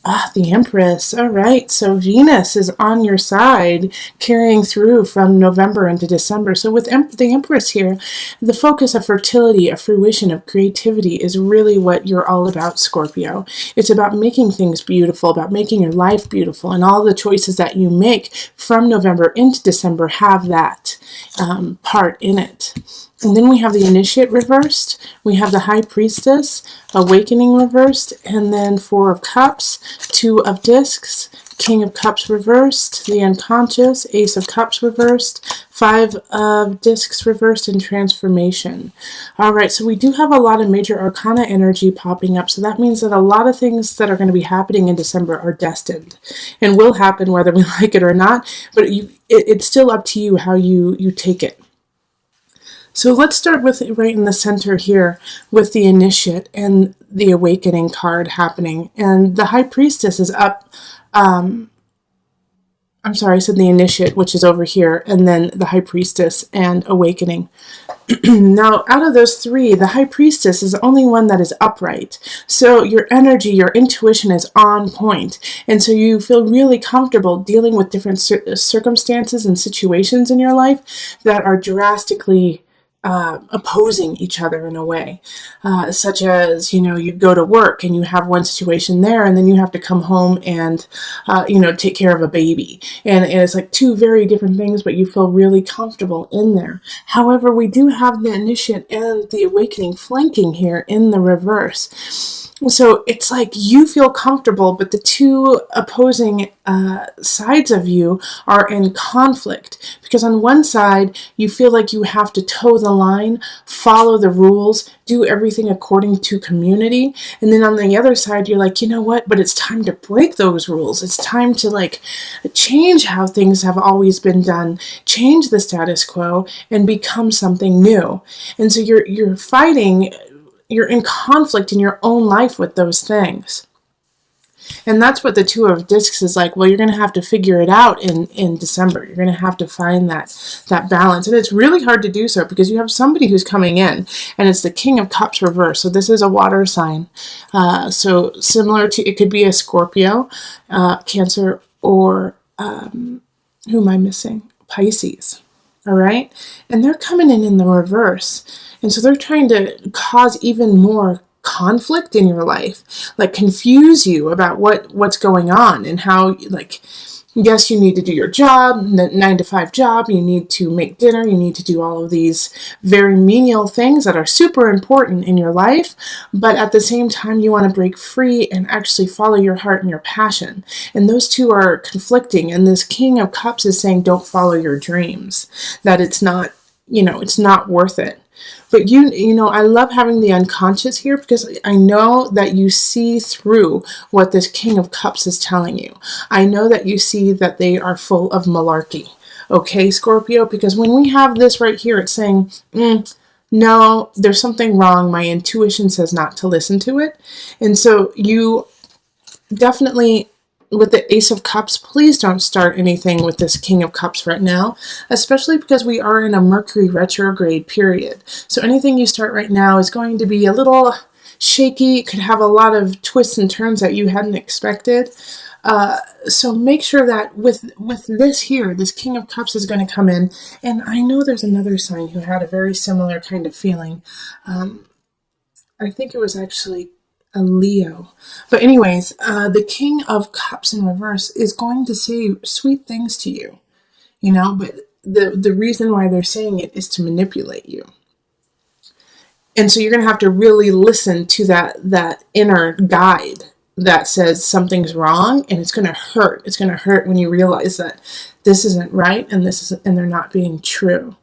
Ah, the Empress. All right. So Venus is on your side, carrying through from November into December. So with the Empress here, the focus of fertility, of fruition, of creativity is really what you're all about, Scorpio. It's about making things beautiful, about making your life beautiful, and all the choices that you make from November into December have that part in it. And then we have the Initiate reversed, we have the High Priestess, Awakening reversed, and then Four of Cups, Two of Discs, King of Cups reversed, the Unconscious, Ace of Cups reversed, Five of Discs reversed, and Transformation. Alright, so we do have a lot of major arcana energy popping up, so that means that a lot of things that are going to be happening in December are destined, and will happen whether we like it or not, but it's still up to you how you take it. So let's start with right in the center here with the Initiate and the Awakening card happening. And the High Priestess is up, I'm sorry, I said the Initiate, which is over here, and then the High Priestess and Awakening. Now, out of those three, the High Priestess is the only one that is upright. So your energy, your intuition is on point. And so you feel really comfortable dealing with different circumstances and situations in your life that are drastically opposing each other in a way, such as, you go to work and you have one situation there, and then you have to come home and, take care of a baby. And it's like two very different things, but you feel really comfortable in there. However, we do have the Initiate and the Awakening flanking here in the reverse. So it's like you feel comfortable, but the two opposing sides of you are in conflict. Because on one side, you feel like you have to toe the line, follow the rules, do everything according to community. And then on the other side, you're like, you know what? But it's time to break those rules. It's time to change how things have always been done, change the status quo, and become something new. And so you're fighting. You're in conflict in your own life with those things. And that's what the Two of Discs is like. Well, you're going to have to figure it out in December. You're going to have to find that balance. And it's really hard to do so because you have somebody who's coming in, and it's the King of Cups reversed. So this is a water sign. So similar to, it could be a Scorpio, Cancer, or who am I missing? Pisces. All right? And they're coming in the reverse. And so they're trying to cause even more conflict in your life, confuse you about what's going on and how, yes, you need to do your job, 9-to-5 job, you need to make dinner, you need to do all of these very menial things that are super important in your life, but at the same time, you want to break free and actually follow your heart and your passion. And those two are conflicting, and this King of Cups is saying, don't follow your dreams, that it's not, it's not worth it. But I love having the Unconscious here because I know that you see through what this King of Cups is telling you. I know that you see that they are full of malarkey. Okay, Scorpio? Because when we have this right here, it's saying, no, there's something wrong. My intuition says not to listen to it. And so you definitely, with the Ace of Cups, please don't start anything with this King of Cups right now, especially because we are in a Mercury retrograde period. So anything you start right now is going to be a little shaky. It could have a lot of twists and turns that you hadn't expected. So make sure that with this here, this King of Cups is going to come in. And I know there's another sign who had a very similar kind of feeling. I think it was actually a Leo. But anyways, the King of Cups in reverse is going to say sweet things to you, but the reason why they're saying it is to manipulate you. And so you're going to have to really listen to that inner guide that says something's wrong, and it's going to hurt. It's going to hurt when you realize that this isn't right and they're not being true.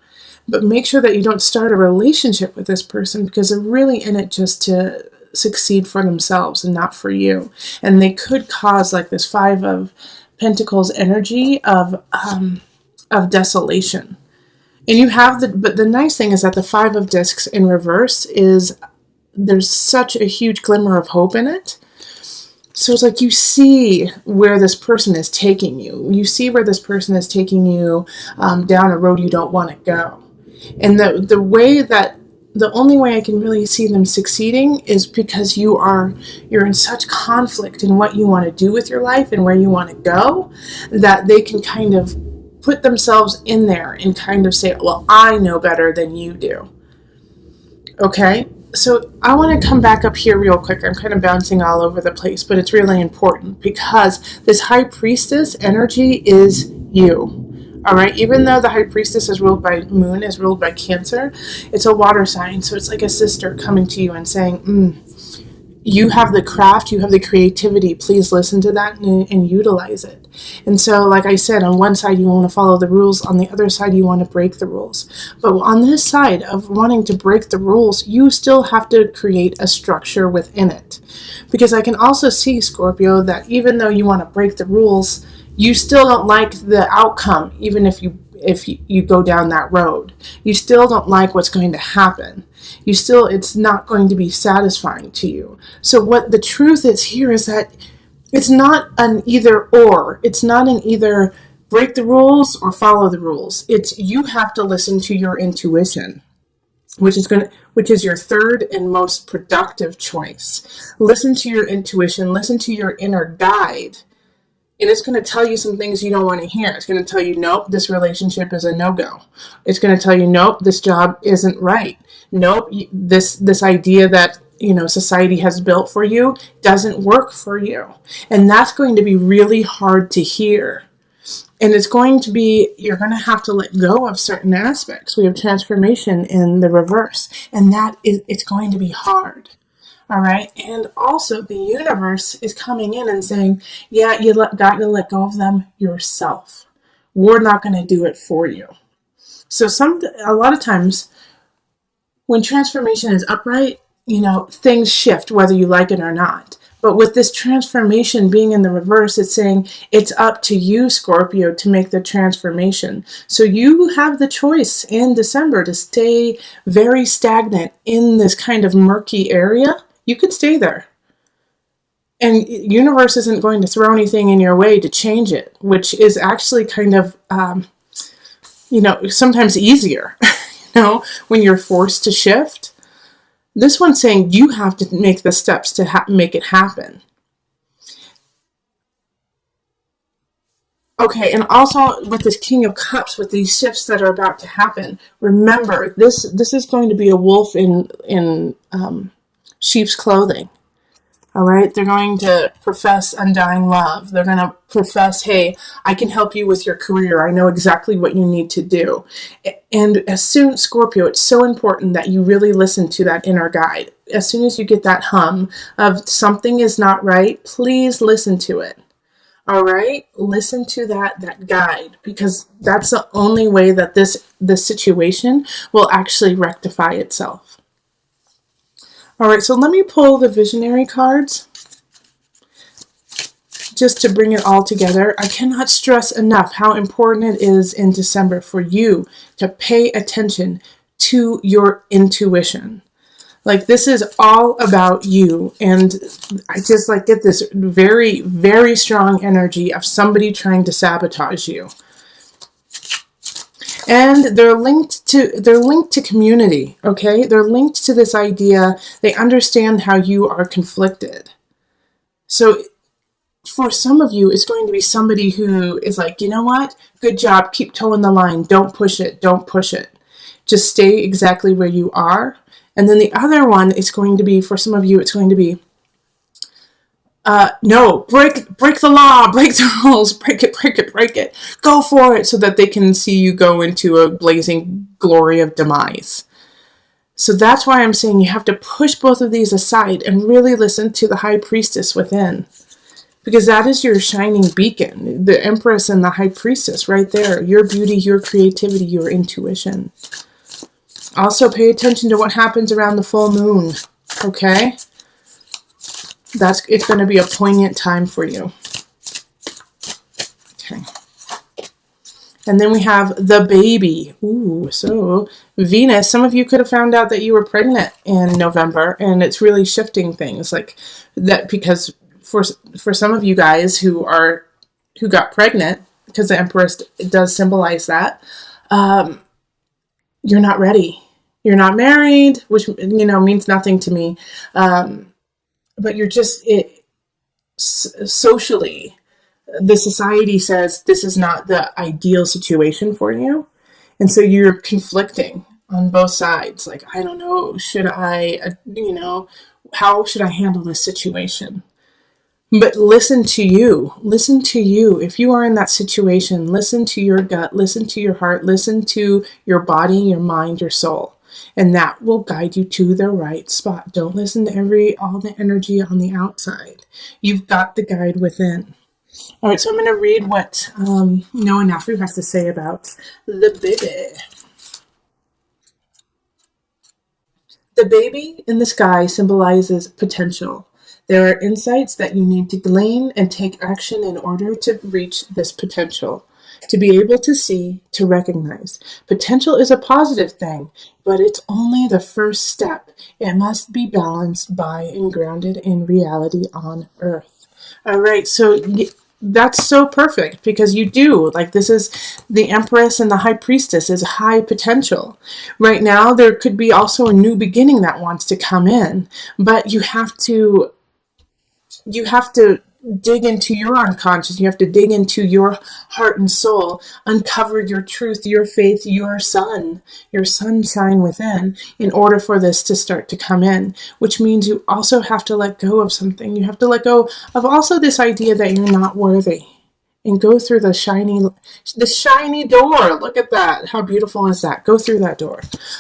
But make sure that you don't start a relationship with this person because they're really in it just to succeed for themselves and not for you. And they could cause this Five of Pentacles energy of desolation. And you have but the nice thing is that the Five of Discs in reverse there's such a huge glimmer of hope in it. So it's like you see where this person is taking you. You see where this person is taking you down a road you don't want to go. And the way that the only way I can really see them succeeding is because you're in such conflict in what you want to do with your life and where you want to go, that they can kind of put themselves in there and kind of say, well, I know better than you do. Okay? So I want to come back up here real quick. I'm kind of bouncing all over the place, but it's really important because this high priestess energy is you. All right, even though the high priestess is ruled by moon, is ruled by Cancer, it's a water sign. So it's like a sister coming to you and saying, you have the craft, you have the creativity. Please listen to that and utilize it. And so, like I said, on one side you want to follow the rules, on the other side you want to break the rules. But on this side of wanting to break the rules, you still have to create a structure within it. Because I can also see, Scorpio, that even though you want to break the rules, you still don't like the outcome, even if you go down that road. You still don't like what's going to happen. It's not going to be satisfying to you. So what the truth is here is that it's not an either or. It's not an either break the rules or follow the rules. It's you have to listen to your intuition, which is your third and most productive choice. Listen to your intuition, listen to your inner guide. And it's going to tell you some things you don't want to hear. It's going to tell you, nope, this relationship is a no-go. It's going to tell you, nope, this job isn't right. Nope, this idea that society has built for you doesn't work for you. And that's going to be really hard to hear. And you're going to have to let go of certain aspects. We have transformation in the reverse. And it's going to be hard. All right. And also the universe is coming in and saying, yeah, got to let go of them yourself. We're not going to do it for you. So a lot of times when transformation is upright, things shift whether you like it or not. But with this transformation being in the reverse, it's saying it's up to you, Scorpio, to make the transformation. So you have the choice in December to stay very stagnant in this kind of murky area. You could stay there. And universe isn't going to throw anything in your way to change it, which is actually kind of, sometimes easier, when you're forced to shift. This one's saying you have to make the steps to make it happen. Okay, and also with this King of Cups, with these shifts that are about to happen, remember, this is going to be a wolf in sheep's clothing. All right, they're going to profess undying love. They're going to profess, hey, I can help you with your career. I know exactly what you need to do. And Scorpio, it's so important that you really listen to that inner guide. As soon as you get that hum of something is not right, please listen to it. All right, listen to that guide, because that's the only way that this situation will actually rectify itself. All right, so let me pull the visionary cards just to bring it all together. I cannot stress enough how important it is in December for you to pay attention to your intuition. Like, this is all about you. And I just get this very, very strong energy of somebody trying to sabotage you. And they're linked to community, okay? They're linked to this idea. They understand how you are conflicted. So for some of you, it's going to be somebody who is like, you know what? Good job. Keep toeing the line. Don't push it. Don't push it. Just stay exactly where you are. And then the other one is going to be, for some of you, it's going to be, no, break the law, break the rules, break it. Go for it, so that they can see you go into a blazing glory of demise. So that's why I'm saying you have to push both of these aside and really listen to the high priestess within. Because that is your shining beacon, the empress and the high priestess right there. Your beauty, your creativity, your intuition. Also pay attention to what happens around the full moon, okay? It's going to be a poignant time for you. Okay. And then we have the baby. Ooh, so Venus, some of you could have found out that you were pregnant in November, and it's really shifting things like that, because for some of you guys who got pregnant, because the Empress does symbolize that, you're not ready. You're not married, which, means nothing to me. But you're just, socially, the society says this is not the ideal situation for you. And so you're conflicting on both sides. Like, I don't know, should I, how should I handle this situation? But listen to you. Listen to you. If you are in that situation, listen to your gut, listen to your heart, listen to your body, your mind, your soul. And that will guide you to the right spot. Don't listen to all the energy on the outside. You've got the guide within. All right, so I'm going to read what Noah Nafu has to say about the baby. The baby in the sky symbolizes potential. There are insights that you need to glean and take action in order to reach this potential. To be able to see, to recognize. Potential is a positive thing, but it's only the first step. It must be balanced by and grounded in reality on Earth. All right, so that's so perfect because you do. Like, this is the Empress and the High Priestess is high potential. Right now, there could be also a new beginning that wants to come in, but you have to dig into your unconscious. You have to dig into your heart and soul, uncover your truth, your faith, your sunshine within in order for this to start to come in, which means you also have to let go of something. You have to let go of also this idea that you're not worthy and go through the shiny door. Look at that. How beautiful is that? Go through that door.